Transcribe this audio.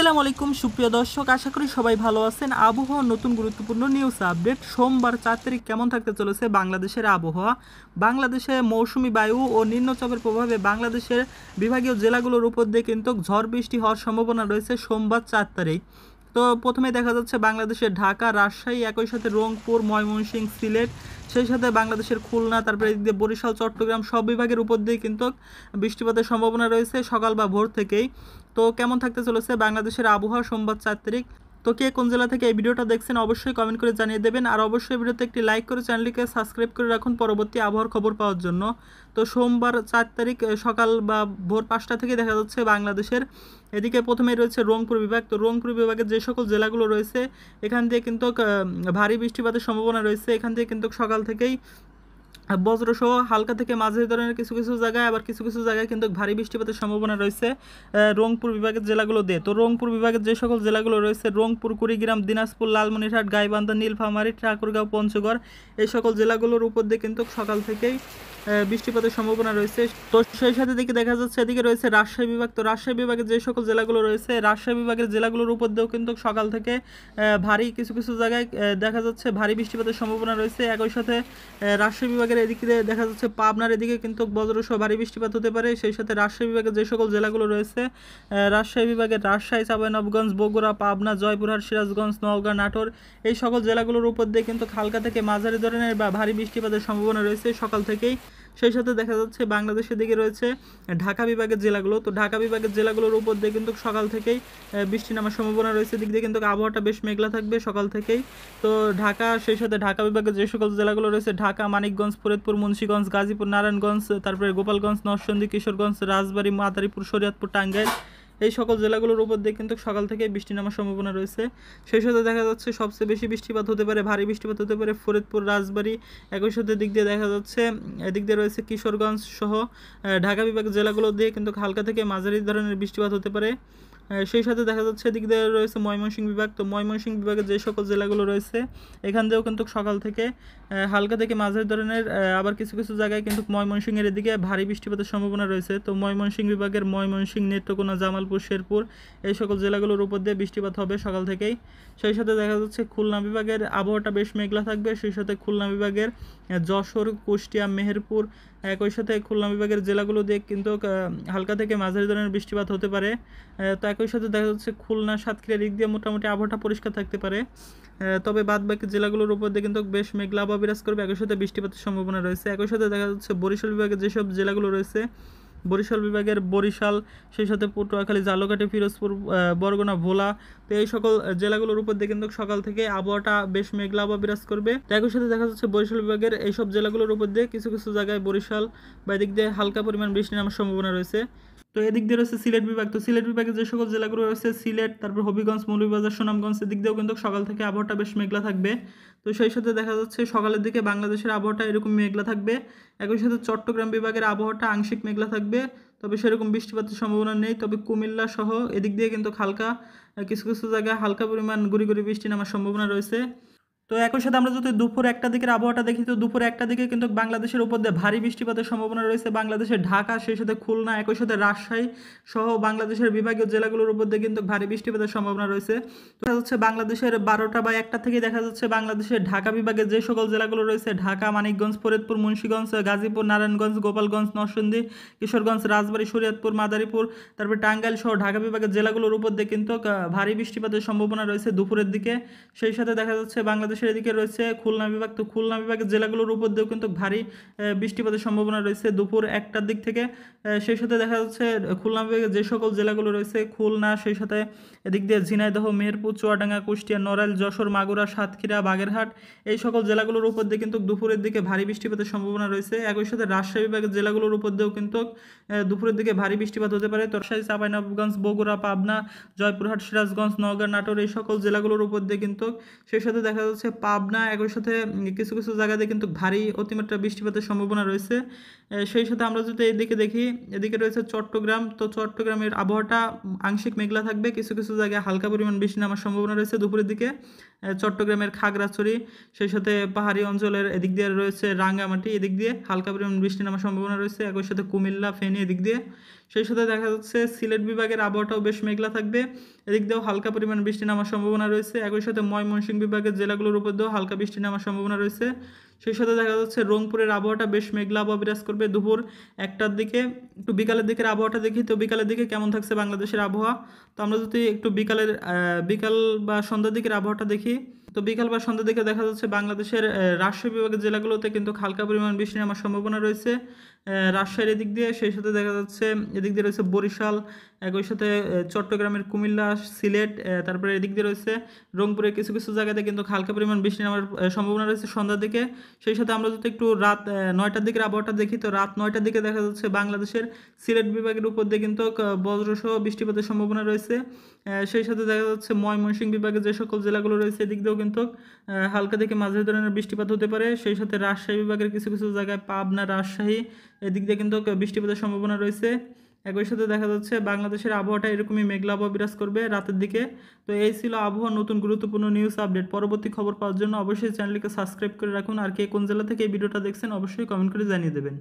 আসসালামু আলাইকুম সুপ্রিয় দর্শক, আশা করি সবাই ভালো আছেন। আবহাওয়ার নতুন গুরুত্বপূর্ণ নিউজ আপডেট। সোমবার 4 তারিখ কেমন থাকতে চলেছে বাংলাদেশের আবহাওয়া। বাংলাদেশে মৌসুমি বায়ু ও নিম্নচাপের প্রভাবে বাংলাদেশের বিভাগীয় জেলাগুলোর উপর দিয়ে কিন্তু ঝড় বৃষ্টি হওয়ার সম্ভাবনা রয়েছে সোমবার 4 তারিখ। তো প্রথমে দেখা যাচ্ছে বাংলাদেশের ঢাকা, রাজশাহী, একই সাথে রংপুর, ময়মনসিংহ, সিলেট, সেই সাথে বাংলাদেশের খুলনা, তারপরে এদিক দিয়ে বরিশাল, চট্টগ্রাম সব বিভাগের উপর দিয়ে কিন্তু বৃষ্টিপাতের সম্ভাবনা রয়েছে সকাল বা ভোর থেকেই। তো কেমন থাকতে চলেছে বাংলাদেশের আবহাওয়া সোমবার 4 তারিখ। তো কে কোন জেলা থেকে এই ভিডিওটা দেখছেন অবশ্যই কমেন্ট করে জানিয়ে দেবেন, আর অবশ্যই ভিডিওতে একটি লাইক করে চ্যানেলটিকে সাবস্ক্রাইব করে রাখুন পরবর্তী আবহাওয়ার খবর পাওয়ার জন্য। তো সোমবার 4 তারিখ সকাল বা ভোর 5টা থেকে দেখা যাচ্ছে বাংলাদেশের এদিকে প্রথমেই রয়েছে রংপুর বিভাগ। তো রংপুর বিভাগের যে সকল জেলাগুলো রয়েছে এখান দিয়ে কিন্তু ভারী বৃষ্টিপাতের সম্ভাবনা রয়েছে। এখান থেকে কিন্তু সকাল থেকেই বজ্রসহ হালকা থেকে মাঝারি ধরনের কিছু কিছু জায়গায়, আবার কিছু কিছু জায়গায় কিন্তু ভারী বৃষ্টিপাতের সম্ভাবনা রয়েছে রংপুর বিভাগের জেলাগুলো দিয়ে। তো রংপুর বিভাগের যে সকল জেলাগুলো রয়েছে রংপুর, কুড়িগ্রাম, দিনাজপুর, লালমনিরহাট, গাইবান্ধা, নীলফামারী, ঠাকুরগাঁও, পঞ্চগড়, এই সকল জেলাগুলোর উপর দিয়ে কিন্তু সকাল থেকেই বৃষ্টিপাতের সম্ভাবনা রয়েছে। তো সেই সাথে দিকে দেখা যাচ্ছে এদিকে রয়েছে রাজশাহী বিভাগ। তো রাজশাহী বিভাগের যে সকল জেলাগুলো রয়েছে রাজশাহী বিভাগের জেলাগুলোর উপর দিয়েও কিন্তু সকাল থেকে ভারী কিছু কিছু জায়গায় দেখা যাচ্ছে ভারী বৃষ্টিপাতের সম্ভাবনা রয়েছে। একই সাথে রাজশাহী বিভাগের এদিকে দেখা যাচ্ছে পাবনার এদিকে কিন্তু বজ্রসহ ভারী বৃষ্টিপাত হতে পারে। সেই সাথে রাজশাহী বিভাগের যে সকল জেলাগুলো রয়েছে রাজশাহী বিভাগের রাজশাহী, চাঁপাইনবাবগঞ্জ, বগুড়া, পাবনা, জয়পুরহাট, সিরাজগঞ্জ, নওগাঁ, নাটোর, এই সকল জেলাগুলোর উপর দিয়ে কিন্তু হালকা থেকে মাঝারি ধরনের বা ভারী বৃষ্টিপাতের সম্ভাবনা রয়েছে সকাল থেকেই। সেই সাথে দেখা যাচ্ছে বাংলাদেশের দিকে রয়েছে ঢাকা বিভাগের জেলাগুলো। তো ঢাকা বিভাগের জেলাগুলোর উপর দিয়ে কিন্তু সকাল থেকেই বৃষ্টি নামার সম্ভাবনা রয়েছে। দিক দিয়ে কিন্তু আবহাওয়াটা বেশ মেঘলা থাকবে সকাল থেকেই। তো ঢাকা, সেই সাথে ঢাকা বিভাগের যে সকল জেলাগুলো রয়েছে ঢাকা, মানিকগঞ্জ, ফরিদপুর, মুন্সিগঞ্জ, গাজীপুর, নারায়ণগঞ্জ, তারপরে গোপালগঞ্জ, নরসিংদী, কিশোরগঞ্জ, রাজবাড়ী, মাদারীপুর, শরীয়তপুর, টাঙ্গাইল, এই সকল জেলাগুলোর উপর দিয়ে কিন্তু সকাল থেকে বৃষ্টি নামার সম্ভাবনা রয়েছে। সেই সাথে দেখা যাচ্ছে সবচেয়ে বেশি বৃষ্টিপাত হতে পারে, ভারী বৃষ্টিপাত হতে পারে ফরিদপুর, রাজবাড়ী, একই সাথে দিক দিয়ে দেখা যাচ্ছে এদিক দিয়ে রয়েছে কিশোরগঞ্জ সহ ঢাকা বিভাগের জেলাগুলো দিয়ে কিন্তু হালকা থেকে মাঝারি ধরনের বৃষ্টিপাত হতে পারে। সেই সাথে দেখা যাচ্ছে এদিক দিয়ে রয়েছে ময়মনসিংহ বিভাগ। তো ময়মনসিংহ বিভাগের যে সকল জেলাগুলো রয়েছে এখান দিয়েও কিন্তু সকাল থেকে হালকা থেকে মাঝারি ধরনের আবার কিছু কিছু জায়গায় কিন্তু ময়মনসিংহের এদিকে ভারী বৃষ্টিপাতের সম্ভাবনা রয়েছে। তো ময়মনসিংহ বিভাগের ময়মনসিংহ, নেত্রকোনা, জামালপুর, শেরপুর, এই সকল জেলাগুলোর উপর দিয়ে বৃষ্টিপাত হবে সকাল থেকেই। সেই সাথে দেখা যাচ্ছে খুলনা বিভাগের আবহাওয়াটা বেশ মেঘলা থাকবে। সেই সাথে খুলনা বিভাগের যশোর, কুষ্টিয়া, মেহেরপুর, একই সাথে খুলনা বিভাগের জেলাগুলো দিয়ে কিন্তু হালকা থেকে মাঝারি ধরনের বৃষ্টিপাত হতে পারে। তো একই সাথে দেখা যাচ্ছে খুলনা, সাতক্ষীরা দিক দিয়ে মোটামুটি আবহাওয়াটা পরিষ্কার থাকতে পারে। তবে বাদ বাকি জেলাগুলোর উপর দিয়ে কিন্তু বেশ মেঘলা আবহাওয়া বিরাজ করবে, একই সাথে বৃষ্টিপাতের সম্ভাবনা রয়েছে। একই সাথে দেখা যাচ্ছে বরিশাল বিভাগের যেসব জেলাগুলো রয়েছে বরিশাল বিভাগের বরিশাল, সেই সাথে পটুয়াখালী, ঝালকাঠি, ফিরোজপুর, বরগুনা, ভোলা, তো এই সকল জেলাগুলোর উপর দিয়ে কিন্তু সকাল থেকে আবহাওয়াটা বেশ মেঘলা আবহাওয়া বিরাজ করবে। তো একই সাথে দেখা যাচ্ছে বরিশাল বিভাগের এইসব জেলাগুলোর উপর দিয়ে কিছু কিছু জায়গায় বরিশাল বা এদিক দিয়ে হালকা পরিমাণ বৃষ্টি নামার সম্ভাবনা রয়েছে। তো এদিক দিয়ে রয়েছে সিলেট বিভাগ। তো সিলেট বিভাগের যে সকল জেলাগুলো রয়েছে সিলেট, তারপর হবিগঞ্জ, মৌলভীবাজার, সুনামগঞ্জ, এদিক দিয়েও কিন্তু সকাল থেকে আবহাওয়াটা বেশ মেঘলা থাকবে। তো সেই সাথে দেখা যাচ্ছে সকালের দিকে বাংলাদেশের আবহাওয়াটা এরকম মেঘলা থাকবে। একই সাথে চট্টগ্রাম বিভাগের আবহাওয়াটা আংশিক মেঘলা থাকবে, তবে সেরকম বৃষ্টিপাতের সম্ভাবনা নেই। তবে কুমিল্লা সহ এদিক দিয়ে কিন্তু হালকা কিছু কিছু জায়গায় হালকা পরিমাণ গুড়ি গুড়ি বৃষ্টি নামার সম্ভাবনা রয়েছে। তো একই সাথে আমরা যদি দুপুর 1টা দিকের আবহাওয়াটা দেখি, তো দুপুর 1টা দিকে কিন্তু বাংলাদেশের উপর দিয়ে ভারী বৃষ্টিপাতের সম্ভাবনা রয়েছে। বাংলাদেশের ঢাকা, সেই সাথে খুলনা, একই সাথে রাজশাহী সহ বাংলাদেশের বিভাগীয় জেলাগুলোর উপর দিয়ে কিন্তু ভারী বৃষ্টিপাতের সম্ভাবনা রয়েছে। তো দেখা যাচ্ছে বাংলাদেশের 12টা বা 1টা থেকে দেখা যাচ্ছে বাংলাদেশের ঢাকা বিভাগের যে সকল জেলাগুলো রয়েছে ঢাকা, মানিকগঞ্জ, ফরিদপুর, মুন্সিগঞ্জ, গাজীপুর, নারায়ণগঞ্জ, গোপালগঞ্জ, নরসিংদী, কিশোরগঞ্জ, রাজবাড়ী, শরীয়তপুর, মাদারীপুর, তারপর টাঙ্গাইল সহ ঢাকা বিভাগের জেলাগুলোর উপর দিয়ে কিন্তু ভারী বৃষ্টিপাতের সম্ভাবনা রয়েছে দুপুরের দিকে। সেই সাথে দেখা যাচ্ছে বাংলাদেশের এদিকে রয়েছে খুলনা বিভাগ। তো খুলনা বিভাগের জেলাগুলোর উপর দিয়েও কিন্তু ভারী বৃষ্টিপাতের সম্ভাবনা রয়েছে দুপুর 1টার দিক থেকে। সেই সাথে দেখা যাচ্ছে খুলনা বিভাগের যে সকল জেলাগুলো রয়েছে খুলনা, সেই সাথে এদিক দিয়ে ঝিনাইদহ, মেহেরপুর, চুয়াডাঙ্গা, কুষ্টিয়া, নড়াইল, যশোর, মাগুরা, সাতক্ষীরা, বাগেরহাট, এই সকল জেলাগুলোর উপর দিয়ে কিন্তু দুপুরের দিকে ভারী বৃষ্টিপাতের সম্ভাবনা রয়েছে। একই সাথে রাজশাহী বিভাগের জেলাগুলোর উপর দিয়েও কিন্তু দুপুরের দিকে ভারী বৃষ্টিপাত হতে পারে। রাজশাহী, চাঁপাইনবাবগঞ্জ, বগুড়া, পাবনা, জয়পুরহাট, সিরাজগঞ্জ, নওগাঁ, নাটোর, এই সকল জেলাগুলোর উপর দিয়ে কিন্তু সেই সাথে দেখা যাচ্ছে পাবনা, একই সাথে কিছু কিছু জায়গাতে কিন্তু ভারী অতিমাত্রা বৃষ্টিপাতের সম্ভাবনা রয়েছে। সেই সাথে আমরা যদি এদিকে দেখি, এদিকে রয়েছে চট্টগ্রাম। তো চট্টগ্রামের আবহাওয়াটা আংশিক মেঘলা থাকবে, কিছু কিছু জায়গায় হালকা পরিমাণ বৃষ্টি নামার সম্ভাবনা রয়েছে দুপুরের দিকে। চট্টগ্রামের খাগড়াছড়ি, সেই সাথে পাহাড়ি অঞ্চলের এদিক দিয়ে রয়েছে রাঙ্গামাটি, এদিক দিয়ে হালকা পরিমাণ বৃষ্টি নামার সম্ভাবনা রয়েছে। একই সাথে কুমিল্লা, ফেনী, এদিক দিয়ে। সেই সাথে দেখা যাচ্ছে সিলেট বিভাগের আবহাওয়াটাও বেশ মেঘলা থাকবে, এদিক দিয়েও হালকা পরিমাণ বৃষ্টি নামার সম্ভাবনা রয়েছে। একই সাথে ময়মনসিংহ বিভাগের জেলাগুলোর উপর দিয়েও হালকা বৃষ্টি নামার সম্ভাবনা রয়েছে। সেই সাথে দেখা যাচ্ছে রংপুরের আবহাওয়াটা বেশ মেঘলা আবহাওয়া বিরাজ করবে দুপুর 1টার দিকে। একটু বিকালের দিকের আবহাওয়াটা দেখি, তো বিকালের দিকে কেমন থাকছে বাংলাদেশের আবহাওয়া। তো আমরা যদি একটু বিকাল বা সন্ধ্যার দিকের আবহাওয়াটা দেখি, তো বিকাল বা সন্ধ্যার দিকে দেখা যাচ্ছে বাংলাদেশের রাজশাহী বিভাগের জেলাগুলোতে কিন্তু হালকা পরিমাণ বৃষ্টি নামার সম্ভাবনা রয়েছে রাজশাহীর এদিক দিয়ে। সেই সাথে দেখা যাচ্ছে এদিক দিয়ে রয়েছে বরিশাল, একই সাথে চট্টগ্রামের কুমিল্লা, সিলেট, তারপরে এদিক দিয়ে রয়েছে রংপুরের কিছু কিছু জায়গাতে কিন্তু হালকা পরিমাণ বৃষ্টি নামার সম্ভাবনা রয়েছে সন্ধ্যার দিকে। সেই সাথে আমরা যদি একটু রাত 9টার দিকের আবহাওয়াটা দেখি, তো রাত 9টার দিকে দেখা যাচ্ছে বাংলাদেশের সিলেট বিভাগের উপর দিয়ে কিন্তু বজ্রসহ বৃষ্টিপাতের সম্ভাবনা রয়েছে। সেই সাথে দেখা যাচ্ছে ময়মনসিংহ বিভাগের যে সকল জেলাগুলো রয়েছে এদিক দিয়েও কিন্তু হালকা থেকে মাঝারি ধরনের বৃষ্টিপাত হতে পারে। সেই সাথে রাজশাহী বিভাগের কিছু কিছু জায়গায় পাবনা, রাজশাহী এদিক দিয়ে কিন্তু বৃষ্টিপাতের সম্ভাবনা রয়েছে। একই সাথে দেখা যাচ্ছে বাংলাদেশের আবহাওয়াটা এরকমই মেঘলা আবহাওয়া বিরাজ করবে রাতের দিকে। তো এই ছিল আবহাওয়া নতুন গুরুত্বপূর্ণ নিউজ আপডেট। পরবর্তী খবর পাওয়ার জন্য অবশ্যই চ্যানেলটিকে সাবস্ক্রাইব করে রাখুন। আর কে কোন জেলা থেকে এই ভিডিওটা দেখছেন অবশ্যই কমেন্ট করে জানিয়ে দেবেন।